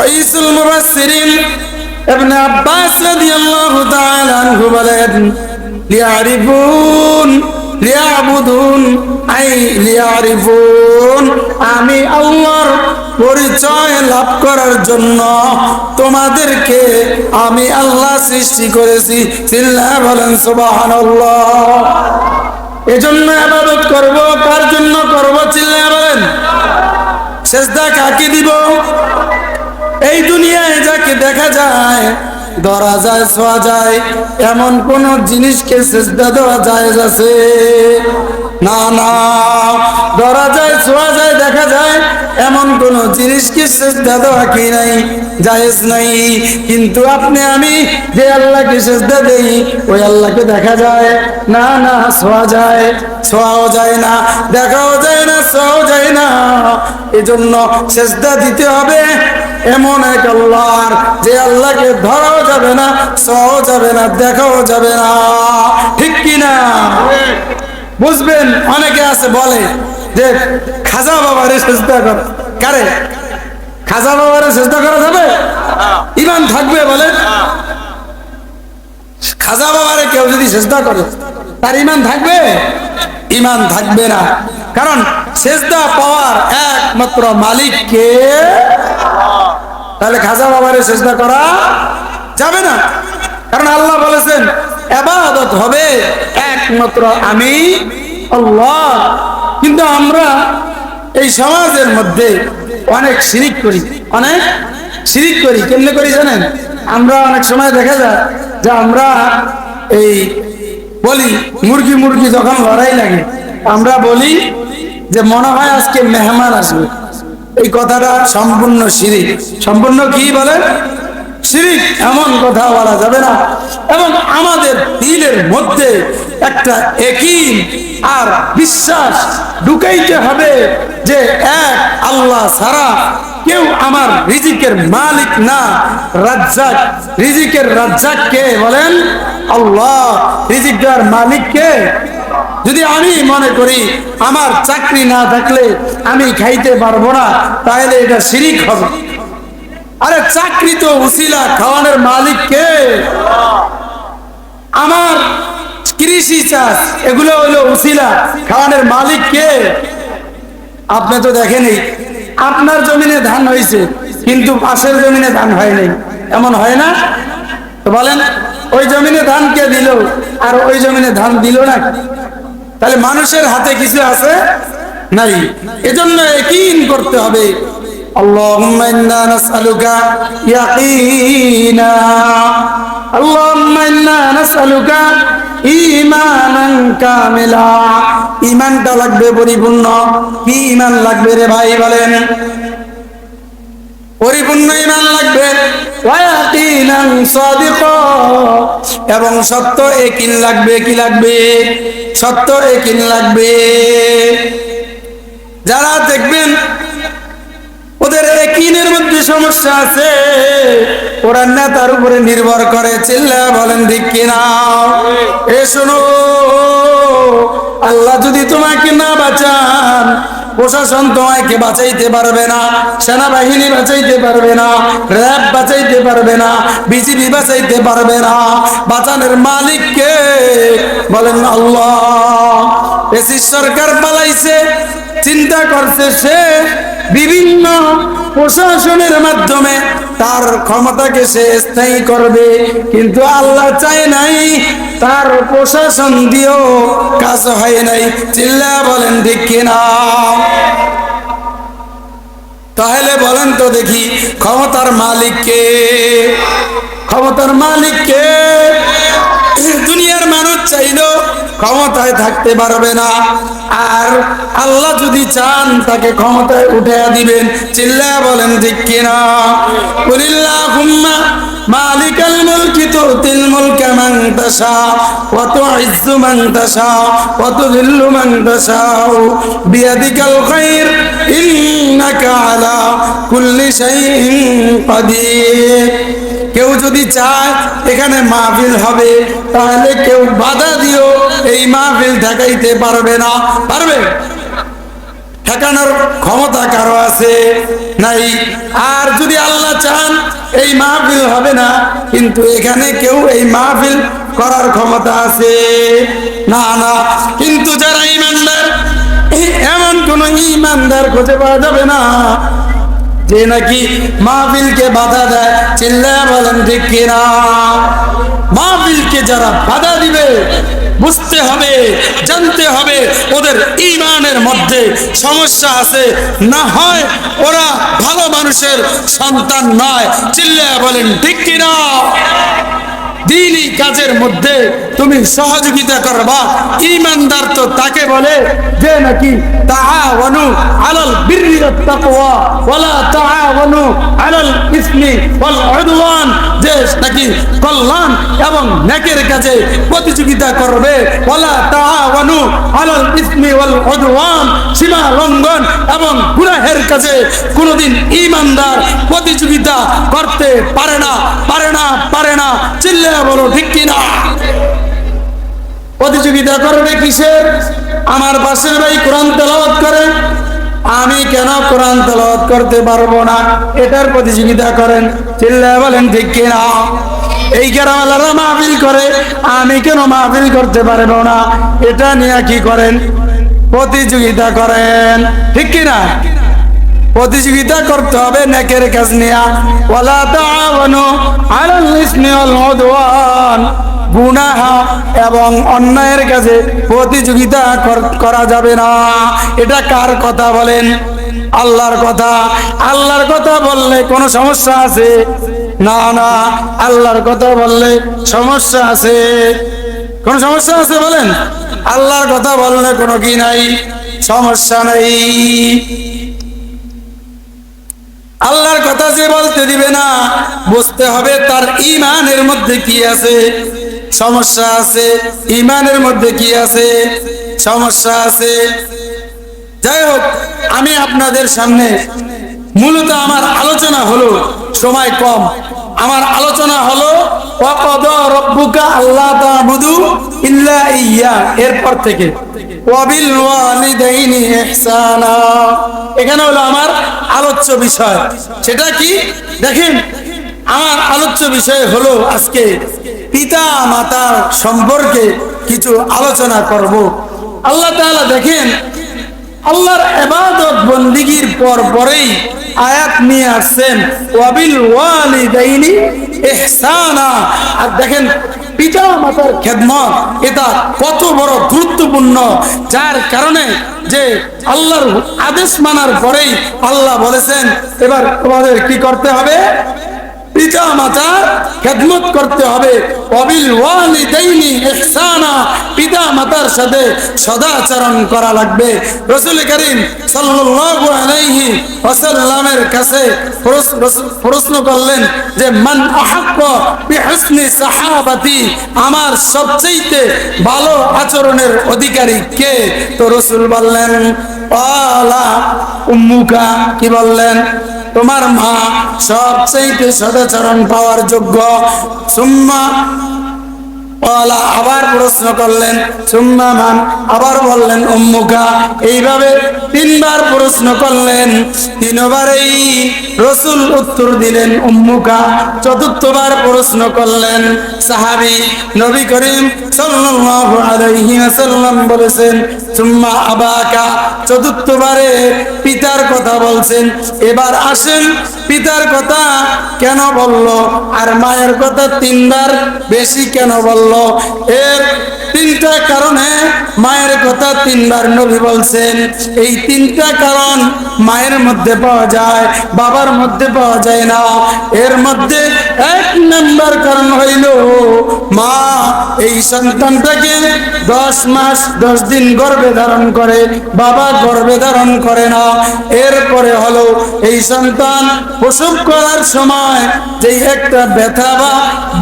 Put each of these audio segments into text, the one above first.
রাইসুল মুফাসসিরিন ইবনে আব্বাস রাদিয়াল্লাহু তাআলা আনহু বলেন, লিয়ারিফুন লিয়াবুদুন আই লিয়ারিফুন, আমি আল্লাহর পরিচয় লাভ করার জন্য তোমাদেরকে আমি আল্লাহ সৃষ্টি করেছি। চিল্লায়া বলেন সুবহানাল্লাহ। এজন্য ইবাদত করব, কার জন্য করব? চিল্লায়া বলেন। সেজদা কাকে দিব? এই দুনিয়ায় যাকে দেখা যায়, ধরা যায়, ছোঁয়া যায়, এমন কোন জিনিসকে সেজদা দেওয়া জায়েজ আছে? না না, ধরা যায়, ছোঁয়া যায়, দেখা যায়, এমন কোন জিনিসকে সেজদা দেওয়া কি নাই? জায়েজ নাই। কিন্তু আপনি আমি যে আল্লাহকে সেজদা দেই, ওই আল্লাহকে দেখা যায়? না না, ছোঁয়া যায়, ছোঁয়াও যায় না, দেখাও যায় না, ছোঁয়াও যায় না। এজন্য সেজদা দিতে হবে এমন এক আল্লাহর, যে আল্লাহকে ধরাও যাবে না, ছোঁয়াও যাবে না, দেখাও যাবে না। ঠিক কিনা? বুঝবেন, অনেকে আছে বলে যে খাজা বাবারে সেজদা কর। কারে? খাজা বাবারে সেজদা করা যাবে? ঈমান থাকবে? বলে খাজা বাবারে কেউ যদি সেজদা করে তার ঈমান থাকবে? ঈমান থাকবে না। কারণ সেজদা পাওয়ার একমাত্র মালিক কে? তাহলে খাজা বাবারে সেজদা করা যাবে না। কারণ আল্লাহ বলেছেন ইবাদত হবে একমাত্র আমি আল্লাহ। কিন্তু আমরা এই সমাজের মধ্যে অনেক শিরিক করি, অনেক শিরিক করি। কেমনে করি জানেন? আমরা অনেক সময় দেখা যায় যে আমরা এই বলি, মুরগি মুরগি যখন লড়াই লাগে, আমরা বলি যে মনে হয় আজকে মেহমান আসবে। এই কথাটা সম্পূর্ণ শিরিক। সম্পূর্ণ কি বলেন? শিরিক। এমন কথা বলা যাবে না। এবং আমাদের দিলের মধ্যে একটা ইয়াকিন আর বিশ্বাস ঢুকাইতে হবে যে এক আল্লাহ ছাড়া কেউ আমার রিজিকের মালিক না, রাজ্জাক। রিজিকের রাজ্জাক কে? বলেন আল্লাহ। রিজিক দেওয়ার মালিক কে? যদি আমি মনে করি আমার চাকরি না থাকলে আমি খাইতে পারবো না, তাহলে এটা শিরিক হবে। আরে চাকরি তো উসিলা, খাওয়ানোর মালিক কে? আমার কৃষি চাষ, এগুলো হলো উসিলা, খাওয়ানোর মালিক কে? আপনি তো দেখেনি, আপনার জমিনে ধান হয়েছে কিন্তু পাশের জমিনে ধান হয় নাই, এমন হয় না? তো বলেন ওই জমিনে ধান কে দিল আর ওই জমিনে ধান দিল না? তাহলে মানুষের হাতে কিছু আছে নাই। এজন্য ইয়াকিন করতে হবে। আল্লাহুম্মা ইন্না নাসআলুকা ইয়াকিনা, আল্লাহুম্মা ইন্না নাসআলুকা ঈমানান কামিলা। ঈমানটা লাগবে পরিপূর্ণ। কি ঈমান লাগবে রে ভাই? বলেন পরিপূর্ণ ঈমান লাগবে। ওয়া ইয়াকিনান সাদিকা, এবং সত্য ইয়াকিন লাগবে। কি লাগবে? সত্য ইয়াকিন লাগবে। যারা দেখবেন ওদের ইয়াকিনের মধ্যে সমস্যা আছে, ওরা নেতার উপরে নির্ভর করে। চিল্লা বলেন ঠিক কিনা? এ শোনো, আল্লাহ যদি তোমাকে না বাঁচান, প্রশাসন তোমাকে বাঁচাইতে পারবে না, সেনাবাহিনী বাঁচাইতে পারবে না, র্যাব বাঁচাইতে পারবে না, বিজিবি বাঁচাইতে পারবে না। বাঁচানোর মালিক কে? বলেন আল্লাহ। এসির সরকার পালাইছে, চিন্তা করছে সে বিভিন্ন প্রশাসনের মাধ্যমে তার ক্ষমতাকে সে স্থায়ী করবে, কিন্তু আল্লাহ চায় নাই, তার প্রশাসন দিয়েও কাজ হয় নাই। চিল্লা বলেন ঠিক কিনা? তাহলে বলেন তো দেখি, ক্ষমতার মালিক কে? ক্ষমতার মালিক কে? দুনিয়ার মানুষ চাইলো ক্ষমতায় থাকতে পারবে না, আর আল্লাহ যদি চান তাকে ক্ষমতায় উঠাইয়া দিবেন। চিল্লা বলেন ঠিক কিনা? কুলিল্লাহুম্মা মালিকাল মুলকি তুতিল মুলকা মান তাশা ওয়া তুইজ্জু মান তাশা ওয়া তুযিল্লু মান তাশা বিয়াদিকাল খায়র ইন্নাকা আলা কুল্লি শাইইন কাদির। কেউ যদি চায় এখানে মাহফিল হবে, তাহলে কেউ বাধা দিও এই মাহফিল ঠেকাইতে পারবে না। পারবে? ঠেকানোর ক্ষমতা কারো আছে? নাই। আর যদি আল্লাহ চান এই মাহফিল হবে না, কিন্তু এখানে কেউ এই মাহফিল করার ক্ষমতা আছে? না না। কিন্তু যারা ঈমানদার, এমন কোন ঈমানদার খুঁজে পাওয়া যাবে না যে নাকি মাহফিলকে বাধা দেয়। চিল্লায়া বলেন ঠিক কিনা? মাহফিলকে যারা বাধা দিবে, বুঝতে হবে, জানতে হবে ওদের ঈমানের মধ্যে সমস্যা আছে, না হয় ওরা ভালো মানুষের সন্তান নয়। চিল্লায়া বলেন ঠিক কিনা? দ্বীনি কাজের মধ্যে তুমি সহযোগিতা করবা, ঈমানদার তো তাকে বলে যে নাকি তাআওয়ানু আলাল বিররি ওয়াত তাকওয়া ওয়ালা তাআওয়ানু আলাল ইসমি ওয়াল উদওয়ান, যে নাকি কল্যাণ এবং নেকের কাজে প্রতিযোগিতা করবে। ওয়ালা তাআওয়ানু আলাল ইসমি ওয়াল উদওয়ান, সীমা লঙ্ঘন এবং গুনাহের কাজে কোনোদিন ঈমানদার প্রতিযোগিতা করতে পারে না, পারে না, পারে না। চিল্লা বলো ঠিক কিনা? প্রতিযোগিতা করবে কিসের? আমার পাশের ভাই কোরআন তেলাওয়াত করে, আমি কেন কোরআন তেলাওয়াত করতে পারবো না, এটার প্রতিযোগিতা করেন। চিল্লায়া বলেন ঠিক কিনা? এই গ্রামওয়ালারা মাহফিল করে, আমি কেন মাহফিল করতে পারবো না, এটা নিয়ে কি করেন? প্রতিযোগিতা করেন। ঠিক কিনা? প্রতিযোগিতা করতে হবে নেকের কাজ নিয়ে। ওয়ালা তাআওয়ানু আলাল ইসমি ওয়াল উদওয়ান, গুনাহ এবং অন্যায়ের কাজে প্রতিযোগিতা করা যাবে না। এটা কার কথা বলেন? আল্লাহর কথা। আল্লাহর কথা বললে কোনো সমস্যা আছে? না না। আল্লাহর কথা বললে সমস্যা আছে? কোন সমস্যা আছে বলেন? আল্লাহর কথা বললে কোনো কি নাই? সমস্যা নাই। আল্লাহর কথা যে বলতে দিবে না, বুঝতে হবে তার ঈমানের মধ্যে কি আছে? সমস্যা আছে। ঈমানের মধ্যে কি আছে? সমস্যা আছে। যাই হোক, আমি আপনাদের সামনে মূলত আমার আলোচনা হলো, সময় কম, আমার আলোচনা হলো ওয়াকাদা রাব্বুকা আল্লা তা'বুদু ইল্লা ইয়্যা, এরপর থেকে ওয়াবিল ওয়ালিদাইনি ইহসানা। এখানে হলো আমার আলোচ্য বিষয়। সেটা কি দেখেন, আমার আলোচ্য বিষয় হলো আজকে পিতা মাতার সম্পর্কে কিছু আলোচনা করব। আল্লাহ তাআলা দেখেন, আল্লাহর ইবাদত বন্দেগীর পরেই আয়াত নিয়ে আসছেন ওয়াবিল ওয়ালিদাইনি ইহসানা। আর দেখেন পিতা মাতার খেদমত, এটা কত বড় গুরুত্বপূর্ণ, যার কারণে যে আল্লাহর আদেশ মানার পরেই আল্লাহ বলেছেন এবার তোমাদের কি করতে হবে? পিতা মাতার খেদমত করতে হবে। ওয়াবিল ওয়ালিদাইনি ইহসানা, পিতা মাতার সাথে সদাচরণ করা লাগবে। রাসূল করিম সাল্লাল্লাহু আলাইহি ওয়াসাল্লামের কাছে প্রশ্ন করলেন যে মান আহাক্কা বিহুসনি সাহাবাতি, আমার সবচেয়ে ভালো আচরণের অধিকারী কে? তো রাসূল বললেন ওয়ালা উম্মুকা, কি বললেন? তোমার মা সবচেয়ে সদাচরণ পাওয়ার যোগ্য। সুম্মা ওয়ালা, আবার প্রশ্ন করলেন সুম্মা মান, আবার বললেন উম্মুকা। এইভাবে তিনবার প্রশ্ন করলেন, তিনবারেই রাসূল উত্তর দিলেন উম্মুকা। চতুর্থবার প্রশ্ন করলেন সাহাবী নবী করিম সাল্লাল্লাহু আলাইহি ওয়াসাল্লাম বলেছেন সুম্মা আবাকা। চতুর্থবারে পিতার কথা বলছেন। এবার আসেন পিতার কথা কেন বলল আর মায়ের কথা তিনবার বেশি কেন বলল? এর তিনটা কারণে মায়ের কথা তিনবার নবী বলছেন। এই তিনটা কারণ মায়ের মধ্যে পাওয়া যায়, বাবার মধ্যে পাওয়া যায় না। এর মধ্যে এক নাম্বার কারণ হইল মা এই সন্তানটাকে 10 মাস 10 দিন গর্ভে ধারণ করে, বাবা গর্ভে ধারণ করে না। এরপরে হলো এই সন্তান প্রসব করার সময় যে একটা ব্যথা বা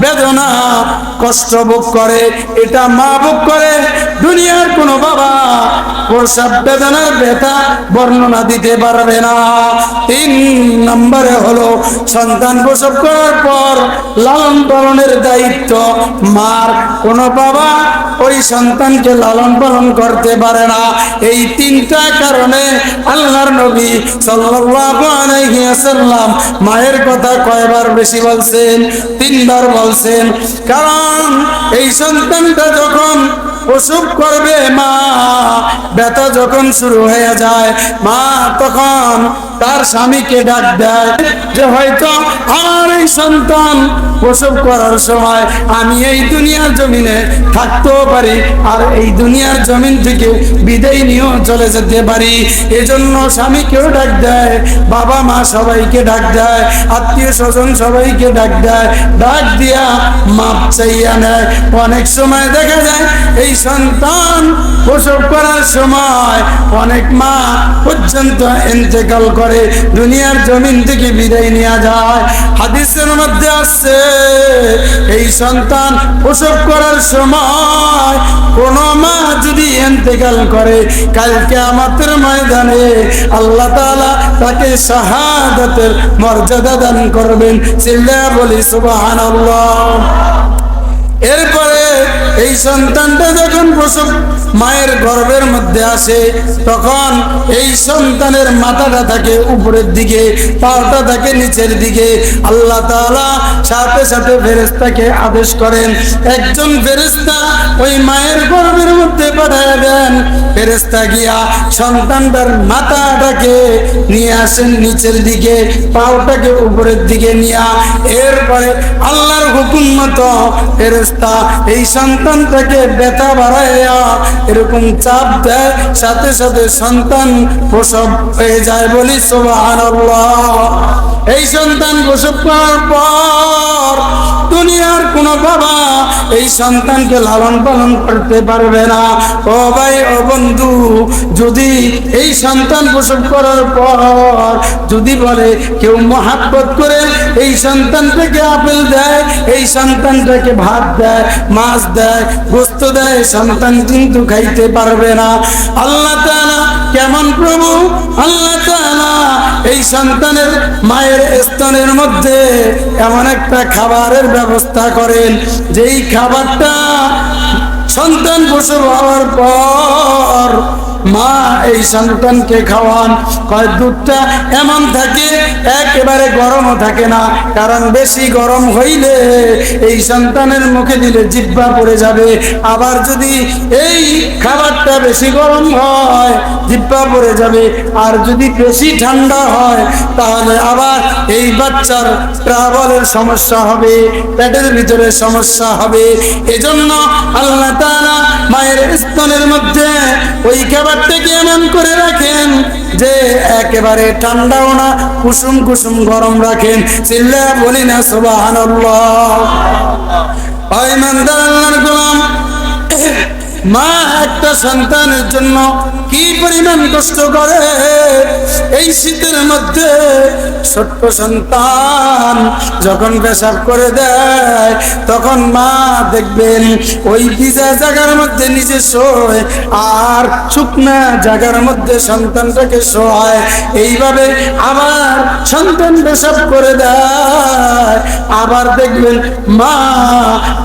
বেদনা কষ্ট ভোগ করে, এটা মা ভোগ করে। দুনিয়ার কোনো বাবা প্রসব বেদনার ব্যথা বর্ণনা দিতে পারবে না। 3 নম্বরে হলো সন্তান প্রসব করার পর পর লালন পালনের দায়িত্ব মার। কোন বাবা ওই সন্তানকে লালন পালন করতে পারে না। এই তিনটা কারণে আল্লাহর নবী সাল্লাল্লাহু আলাইহি ওয়াসাল্লাম মায়ের কথা কয়বার বেশি বলছেন? 3 বার বলছেন। কারণ এই সন্তানটা যখন প্রসব করবে, মা ব্যথা যখন শুরু হয়ে যায়, মা তখন তার স্বামীকে ডাক দেয় যে হয়তো আমার এই সন্তান প্রসব করার সময় আমি এই দুনিয়ার জমিনে থাকতেও পারি, আর এই দুনিয়ার জমিন থেকে বিদায় নিয়েও চলে যেতে পারি। এজন্য স্বামীকেও ডাক দেয়, বাবা মা সবাইকে ডাক দেয়, আত্মীয় স্বজন সবাইকে ডাক দেয়, ডাক দিয়া মাপ চাইয়া নেয়। অনেক সময় দেখা যায় এই সন্তান প্রসব করার সময় অনেক মা পর্যন্ত ইন্তেকাল করে, দুনিয়ার জমিন থেকে বিদায় নেওয়া যায়। হাদিসের মধ্যে আসছে এই সন্তান প্রসব করার সময় কোন মা যদি ইন্তেকাল করে, কাল কিয়ামতের ময়দানে আল্লাহ তাআলা তাকে শাহাদাতের মর্যাদা দান করবেন। চিল্লায়া বলি সুবহানাল্লাহ। এরপরে এই সন্তানটা যখন প্রসব মায়ের গর্ভের মধ্যে আসে, তখন এই সন্তানের মাথাটা থাকে উপরের দিকে, পাটা থাকে নিচের দিকে। আল্লাহ তাআলা সাথে সাথে ফেরেশতাকে আদেশ করেন, একজন ফেরেশতা ওই মায়ের গর্ভের মধ্যে পাঠিয়ে দেন। ফেরেশতা গিয়া সন্তানটার মাথাটাকে নিয়ে আসেন নিচের দিকে, পাটাকে উপরের দিকে নিয়া এরপরে আল্লাহর হুকুম মতো ফেরেশতা এই সন্তানটাকে ব্যথা বাড়াইয়া এরকম চাপ দেয়, সাথে সাথে সন্তান প্রসব হয়ে যায়। বলি সুবহানাল্লাহ। এই সন্তান প্রসব করার পর দুনিয়ার কোন বাবা এই সন্তানকে লালন পালন করতে পারবে না। ও ভাই ও বন্ধু, যদি এই সন্তান প্রসব করার পর যদি বলে কেউ মহাব্বত করে এই সন্তানটাকে আপেল দেয়, এই সন্তানটাকে ভাত দেয়, মাছ দেয়, গোস্ত দেয়, সন্তান কিন্তু খাইতে পারবে না। আল্লাহ তাআলা কেমন প্রভু! আল্লাহ তাআলা এই সন্তানের মায়ের স্তনের মধ্যে এমন একটা খাবারের ব্যবস্থা করেন, যেই খাবারটা সন্তান প্রসব হওয়ার পর মা এই সন্তানকে খাওয়ান। কয় দুধটা এমন থাকে একেবারে গরমও থাকে না, কারণ বেশি গরম হইলে এই সন্তানের মুখে দিলে জিহ্বা পড়ে যাবে। আবার যদি এই খাবারটা বেশি গরম হয় জিহ্বা পড়ে যাবে, আর যদি বেশি ঠান্ডা হয় তাহলে আবার এই বাচ্চার ট্রাভেলের সমস্যা হবে, পেটের ভিতরে সমস্যা হবে। এজন্য আল্লাহ তাআলা মায়ের স্তনের মধ্যে ওই খাবারটাকে এমন করে রাখেন যে একেবারে ঠান্ডাও না, কুসুম কুসুম গরম রাখেন। চিল্লায়া বলি না সুবহানাল্লাহ। ওই ইমানদার আল্লাহর গোলাম, মা একটা সন্তানের জন্য কি পরিমাণ কষ্ট করে। এই শীতের মধ্যে ছোট্ট সন্তান যখন পেশাব করে দেয়, তখন মা দেখবেন ওই ভিজা জায়গার মধ্যে নিজে শোয় আর শুকনা জায়গার মধ্যে সন্তানটাকে শোয়। এইভাবে আবার সন্তান পেশাব করে দেয়, আবার দেখবেন মা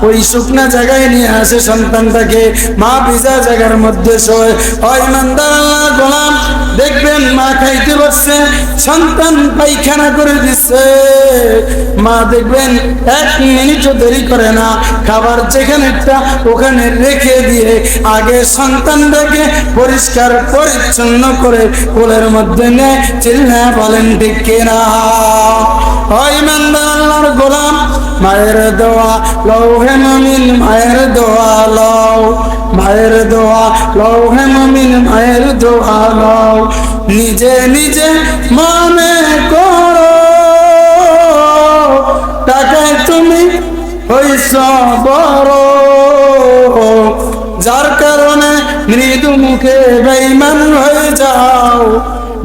ওই শুকনা জায়গায় নিয়ে আসে সন্তানটাকে, মা ভিজা জায়গার মধ্যে শোয়। ওই ইমানদার আল্লাহর গোলাম, দেখবেন মা খাইতে বসছে, সন্তান পায়খানা করে দিচ্ছে, মা দেখবেন 1 মিনিটও দেরি করে না, খাবার যেখানেটা ওখানে রেখে দিয়ে আগে সন্তানটাকে পরিষ্কার পরিচ্ছন্ন করে কোলের মধ্যে নেয়। চিল্লায়া বলেন ঠিক কিনা? ওই ইমানদার আল্লাহর গোলাম, মায়ের দোয়া লও হে মুমিন, মায়ের দোয়া লও, মায়ের দোয়া লও হে মুমিন, মায়ের দোয়া লও। নিজে নিজে মনে করো টাকায় তুমি হইছ বড়, যার কারণে মৃদু মুখে বেঈমান হয়ে যাও।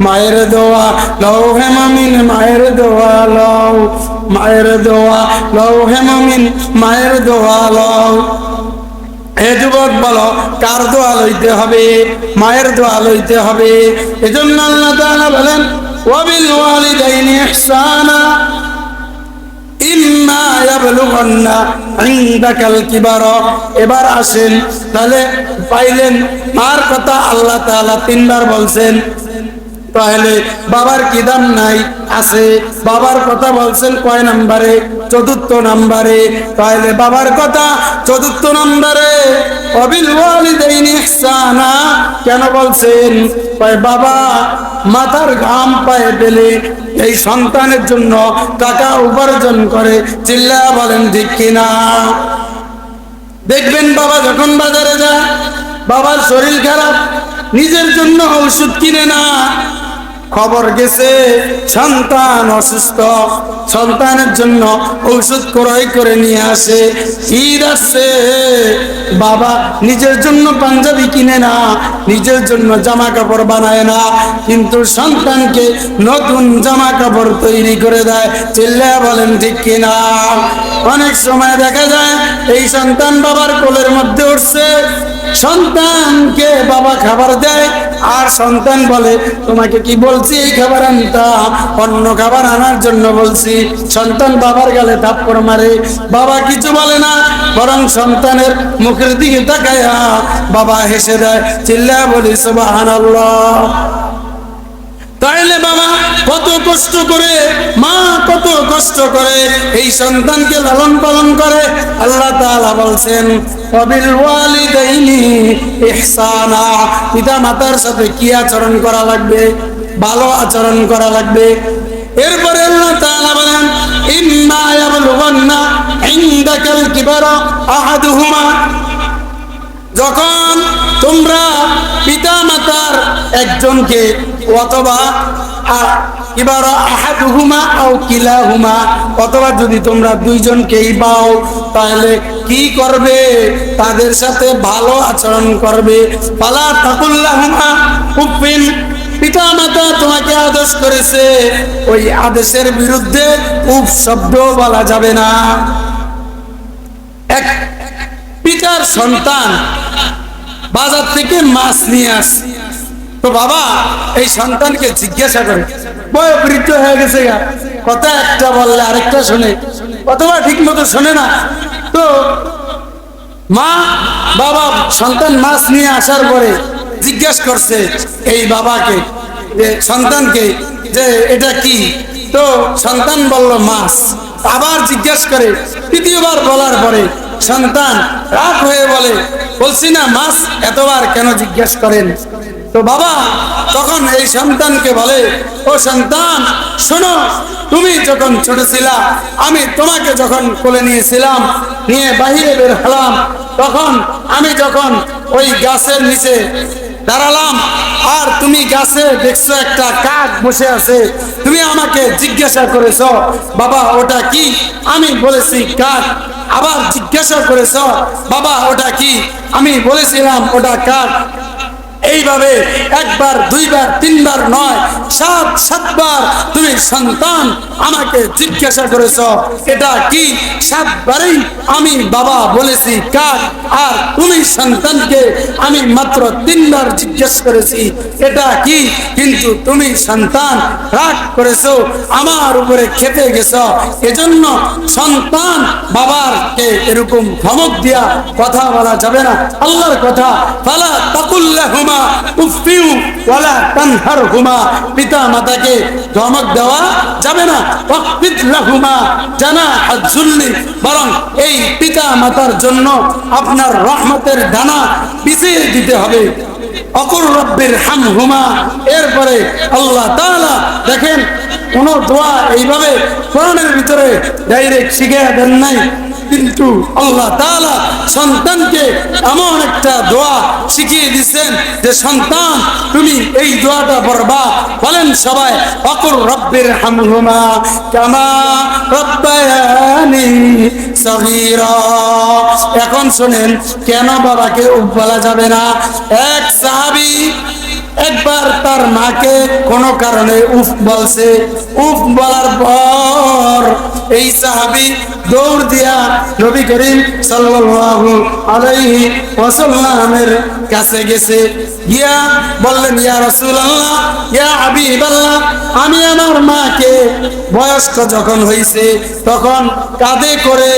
মায়ের দোয়া লও হে মুমিন, মায়ের দোয়া লও, মায়ের দোয়া লও হে মুমিন, মায়ের দোয়া লও। হে যুবক, বলো কার দোয়া লইতে হবে? মায়ের দোয়া লইতে হবে। এজন্য আল্লাহ তাআলা বলেন ওয়াবিল ওয়ালিদাইনি ইহসানা ইম্মা ইয়াবলুগান্না ইনদাকাল কিবার। এবার আসেন, তাহলে পাইলেন মার কথা আল্লাহ তাআলা তিনবার বলছেন, তাহলে বাবার কি দাম নাই? আছে। বাবার কথা বলছেন কয় নম্বরে? চতুর্থ নম্বরে। তাহলে বাবার কথা চতুর্থ নম্বরে। ওয়াবিল ওয়ালিদাইনি ইহসানা কেন বলছেন? বাবা মাথার ঘাম পায়ে ফেলে এই সন্তানের জন্য টাকা উপার্জন করে, চিল্লা বলেন ঠিক কিনা? দেখবেন বাবা যখন বাজারে যায়, বাবার শরীর খারাপ, নিজের জন্য ওষুধ কিনে না, খবর গেছে সন্তান অসুস্থ, সন্তানের জন্য ঔষধ ক্রয় করে নিয়ে আসে। ঈদ আসছে, বাবা নিজের জন্য পাঞ্জাবি কিনে না, নিজের জন্য জামা কাপড় বানায় না, কিন্তু সন্তানকে নতুন জামা কাপড় তৈরি করে দেয়। চিল্লা বলেন ঠিক কিনা? অনেক সময় দেখা যায় এই সন্তান বাবার কোলের মধ্যে উঠছে, সন্তানকে বাবা খাবার দেয়, আর সন্তান বলে তোমাকে কি বলছি এই খাবার আনতা? অন্য খাবার আনার জন্য বলছি। সন্তান বাবার গালে থাপ্পড় মারে, বাবা কিছু বলে না, বরং সন্তানের মুখের দিকে তাকায়া বাবা হেসে দেয়। চিল্লা বলি সুবহানাল্লাহ। তাইলে বাবা কত কষ্ট করে, মা কত কষ্ট করে এই সন্তানকে লালন পালন করে। আল্লাহ তাআলা বলছেন ওয়াবিল ওয়ালিদাইনি ইহসানা, পিতা মাতার সাথে কি আচরণ করা লাগবে? ভালো আচরণ করা লাগবে। এরপরে আল্লাহ তাআলা বলেন ইম্মা ইয়াবলুগান্না ইনদাকাল কিবারা আহাদুহুমা, যখন তোমরা পিতা মাতার একজনকে অথবা কিবারা আহাদুহুমা আও কিলাহুমা, অথবা যদি তোমরা দুইজনকেই পাও, তাহলে কি করবে? তাদের সাথে ভালো আচরণ করবে। ফালা তাকুল্লাহুমা উফিন, পিতা মাতা তোমাকে আদেশ করেছে, ওই আদেশের বিরুদ্ধে উফ শব্দ বলা যাবে না। এক পিতার সন্তান বাজার থেকে মাছ নিয়ে আসে, তো বাবা এই সন্তানকে জিজ্ঞাসা করে, বয়োবৃদ্ধ হয়ে গেছে গা, কথা একটা বললে আরেকটা শোনে, অথবা ঠিক মতো শোনে না। তো মা বাবা সন্তান মাছ নিয়ে আসার পরে জিজ্ঞাসা করছে এই বাবাকে, যে সন্তানকে, যে এটা কি? তো সন্তান বলল মাছ। আবার জিজ্ঞাসা করে, তৃতীয়বার বলার পরে সন্তান রাগ হয়ে বলে, বলছি না মাছ, এতবার কেন জিজ্ঞাসা করেন? তো বাবা তখন এই সন্তানকে বলে, ও সন্তান শোনো, তুমি যখন ছোট ছিলা, আমি তোমাকে যখন কোলে নিয়েছিলাম, নিয়ে বাহিরে বের হলাম, তখন আমি যখন ওই গাছের নিচে দাঁড়ালাম, আর তুমি গাছে দেখছো একটা কাক বসে আছে, তুমি আমাকে জিজ্ঞাসা করেছো বাবা ওটা কি? আমি বলেছি কাক। আবার জিজ্ঞাসা করেছ বাবা ওটা কি? আমি বলেছিলাম ওটা কাক। এইভাবে একবার দুইবার তিনবার নয়, সাতবার তুমি সন্তান আমাকে জিজ্ঞাসা করেছ এটা কি? সাতবারই আমি বাবা বলেছি কাক, আর তুমি সন্তানকে আমি মাত্র তিনবার জিজ্ঞাসা করেছি এটা কি, কিন্তু তুমি সন্তান রাগ করেছো, আমার উপরে খেপে গেছ। এজন্য সন্তান বাবাকে এরকম ধমক দিয়া কথা বলা যাবে না। আল্লাহর কথা, ফালা তাকুল্লাহুমা উফিউ ওয়ালা তানহারহুমা, পিতা মাতাকে ধমক দেওয়া যাবে না। ওয়াকফিদ লাহুমা জানাহাজ যুল্লি, বরং এই পিতা মাতার জন্য আপনার রহমতের ডানা বিছিয়ে দিতে হবে। অকুল রব্বির হামহুমা, এরপরে আল্লাহ তাআলা দেখেন কোন দোয়া এইভাবে কোরআনের ভিতরে ডাইরেক্ট শিখিয়ে দেন নাই, কিন্তু আল্লাহ তাআলা সন্তানকে এমন একটা দোয়া শিখিয়ে দিচ্ছেন যে সন্তান তুমি এই দোয়াটা পড়বা। বলেন সবাই, অকুল রব্বির হামহুমা কামা রব্বায়ানি সগীরা। এখন শুনেন কেন বাবাকে উফ বলা যাবে না। এক সাহাবী একবার তার মাকে কোনো কারণে উফ বলছে। উফ বলার পর এই সাহাবী দৌড় দিয়া নবী করিম সাল্লাল্লাহু আলাইহি ওয়াসাল্লামের কাছে গেছে, গিয়া বললেন, ইয়া রাসূলুল্লাহ, ইয়া হাবিবাল্লাহ, আমি আমার মাকে বয়স্ক যখন হয়েছে তখন কাঁধে করে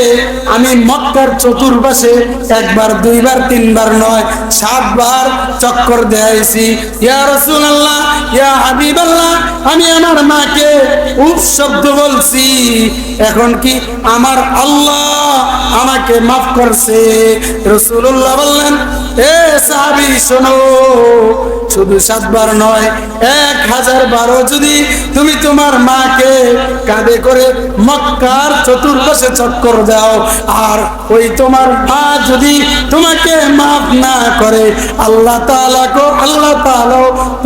আমি মক্কার চতুর্পাশে একবার, দুইবার, তিনবার নয় 7 বার চক্কর দেয়াইছি। ইয়া রাসূলুল্লাহ, ইয়া হাবিবাল্লাহ, আমি আমার মাকে উফ শব্দ বলছি, এখন কি আমার আল্লাহ আমাকে মাফ করছে? রাসূলুল্লাহ বললেন, এ সাহাবী শোনো, শুধু 7 বার নয়, 1000 বারও যদি তুমি তোমার মাকে কাঁধে করে মক্কার চতুর্পাশে চক্কর দাও, আর ওই তোমার মা যদি তোমাকে মাফ না করে, আল্লাহ তাআলা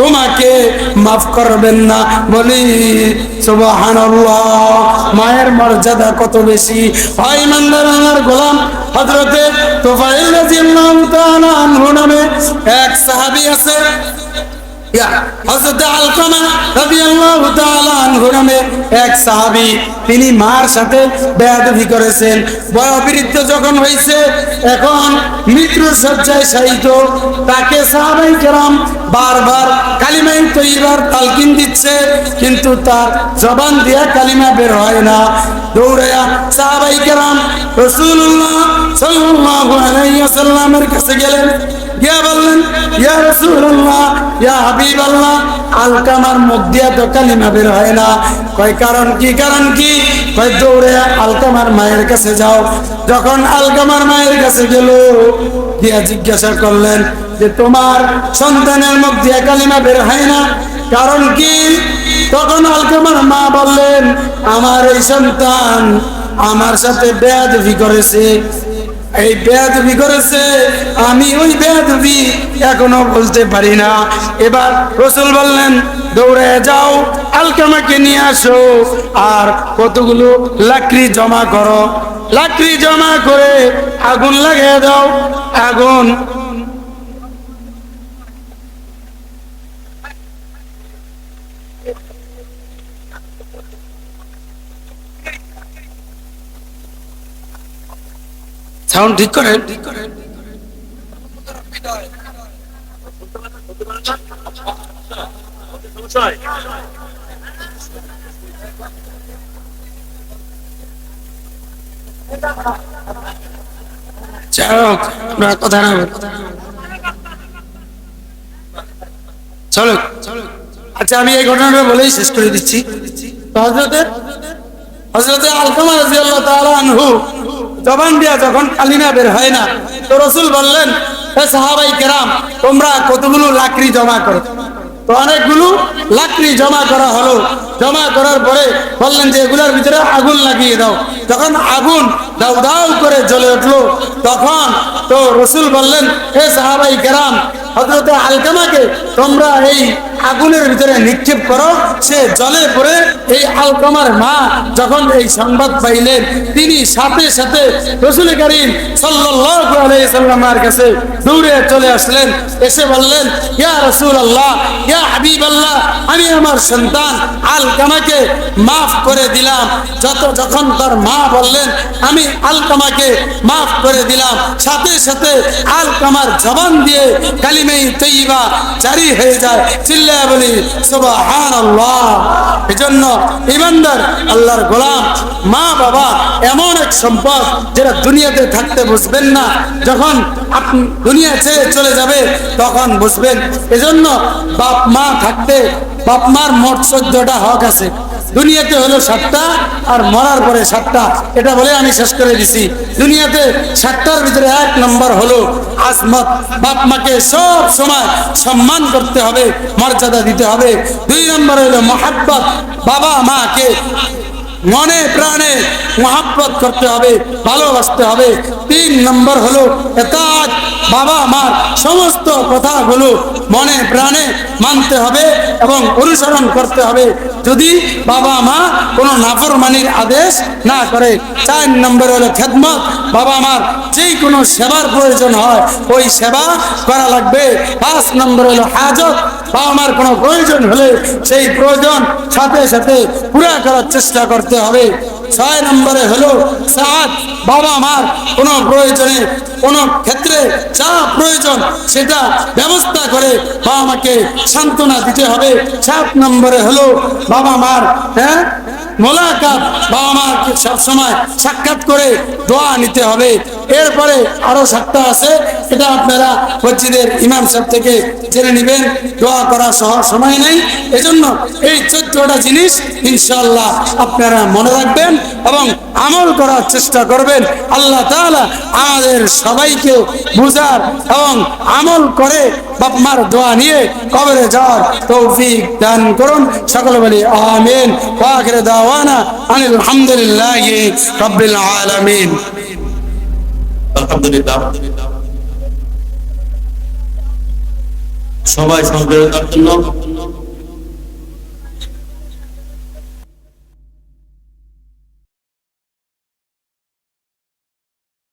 তোমাকে মাফ করবেন না। বলি সুবহানাল্লাহ। মায়ের মর্যাদা কত বেশি হয়। ইমানদার আল্লাহর গোলাম হযরতে তুফাইল রাদিয়াল্লাহু তাআলা আনহু নামে এক সাহাবী আছে, হযরত আলকামা রাদিয়াল্লাহু তাআলা আনহু নামে এক সাহাবী, তিনি মার সাথে বেয়াদবি করেছেন। বয়োবৃদ্ধ যখন হয়েছে, এখন মৃত্যু শয্যায় শায়িত, তাকে সাহাবায়ে কেরাম বারবার কালিমায়ে তয়্যিবার তালকিন দিচ্ছে, কিন্তু তার জবান দিয়া কালিমা বের হয় না। দৌড়ায়া সাহাবায়ে কেরাম রাসূলুল্লাহ সাল্লাল্লাহু আলাইহি ওয়াসাল্লামের কাছে গেলেন, গিয়া বললেন, ইয়া রাসূলুল্লাহ, ইয়া হাবিবাল্লাহ, আলকামার মুখ দিয়া তো কালিমা বের হয় না। কয় কারণ কি? কারণ কি? কয় দৌড়ে আলকামার মায়ের কাছে যাও। যখন আলকামার মায়ের কাছে গেল, গিয়া জিজ্ঞাসা করলেন যে তোমার সন্তানের মুখ দিয়া কালিমা বের হয় না, কারণ কি? তখন আলকামার মা বললেন, আমার এই সন্তান আমার সাথে বেয়াদবি করেছে, এই বেয়াদবি করেছে, আমি ওই বেয়াদবি এখনো বলতে পারি না। এবার রাসূল বললেন, দৌড়ে যাও, আলকামাকে নিয়ে আসো, আর কতগুলো লাকড়ি জমা করো, লাকড়ি জমা করে আগুন লাগিয়ে দাও। আগুন সাউন্ড ঠিক করেন। কথা না চলো। আচ্ছা, আমি এই ঘটনাটা বলেই শেষ করে দিচ্ছি। হযরতে আলকামা রাদিয়াল্লাহু তাআলা আনহু জবান দিয়া যখন কালিমা বের হয় না, তো রাসূল বললেন, হে সাহাবায়ে কেরাম, তোমরা কতগুলো লাকড়ি জমা করো। তো অনেকগুলো লাকড়ি জমা করা হলো। জমা করার পরে বললেন যে এগুলোর ভিতরে আগুন লাগিয়ে দাও। যখন আগুন দাউ দাউ করে জ্বলে উঠলো, তখন তো রাসূল বললেন, হে সাহাবায়ে কেরাম, হযরতে আলকামাকে তোমরা এই আগুনের ভিতরে নিক্ষেপ করো, সে জ্বলে পড়ে। এই আলকামার মা যখন এই সংবাদ পাইলেন, তিনি সাথে সাথে রাসূল করিম সাল্লাল্লাহু আলাইহি সাল্লামের কাছে দৌড়ে চলে আসলেন। এসে বললেন, ইয়া রাসূলুল্লাহ, ইয়া হাবিবাল্লাহ, আমি আমার সন্তান আলকামাকে মাফ করে দিলাম। যখন তার মা বললেন, আমি আলকামাকে মাফ করে দিলাম, সাথে সাথে আলকামার জবান দিয়ে কালিমে তয়্যিবা জারি হয়ে যায়। চিল্লায়া বলি সুবহানাল্লাহ। এজন্য ইমানদার আল্লাহর গোলাম, মা বাবা এমন এক সম্পদ যেটা দুনিয়াতে থাকতে বুঝবেন না, যখন আপনি দুনিয়া ছেড়ে চলে যাবে তখন বুঝবেন। এজন্য বাপ মা থাকতে বাপ মার মোট 14টা হক আছে। দুনিয়াতে হলো 7টা, আর মরার পরে 7টা। এটা বলে আমি শেষ করে দিছি। দুনিয়াতে 7টার ভিতরে 1 নম্বর হলো আজমত। বাপ মাকে সব সময় সম্মান করতে হবে, মর্যাদা দিতে হবে। 2 নম্বর হলো মহাব্বত, বাবা মাকে মনে প্রাণে মহাব্বত করতে হবে, ভালোবাসতে হবে। 3 নম্বর হলো ইতাআত, বাবা মার সমস্ত কথাগুলো মনে প্রাণে মানতে হবে এবং অনুসরণ করতে হবে, যদি বাবা মা কোনো নাফরমানির আদেশ না করে। 4 নম্বর হলো খেদমত, বাবা মার যেই কোনো সেবার প্রয়োজন হয় ওই সেবা করা লাগবে। 5 নম্বর হলো হাজত, বাবা মার কোনো প্রয়োজন হলে সেই প্রয়োজন সাথে সাথে পুরা করার চেষ্টা করতে হবে। 6 নম্বরে হলো সাত, বাবা মার কোনো প্রয়োজনে কোনো ক্ষেত্রে যা প্রয়োজন সেটা ব্যবস্থা করে বাবা মাকে সান্ত্বনা দিতে হবে। 7 নম্বরে হলো বাবা মার মোলাকাত, বাবা মাকে সবসময় সাক্ষাৎ করে দোয়া নিতে হবে। এরপরে আরো 7টা আছে, এটা আপনারা মসজিদের ইমাম সাহেব থেকে জেনে নেবেন, দোয়া করা সহ সময় নেই, এজন্য এই 14টা জিনিস ইনশাআল্লাহ আপনারা মনে রাখবেন এবং আমল করার চেষ্টা করবেন। আল্লাহ তাআলা আমাদের সবাইকে বুঝার এবং আমল করে বাপ মার দোয়া নিয়ে কবরে যাওয়ার তৌফিক দান করুন। সকলে বলি আমিন। ওয়া আখিরু দাওয়ানা আনিল হামদুলিল্লাহি রাব্বিল আলামিন। আলহামদুলিল্লাহ। সবাই সংগ্রহের জন্য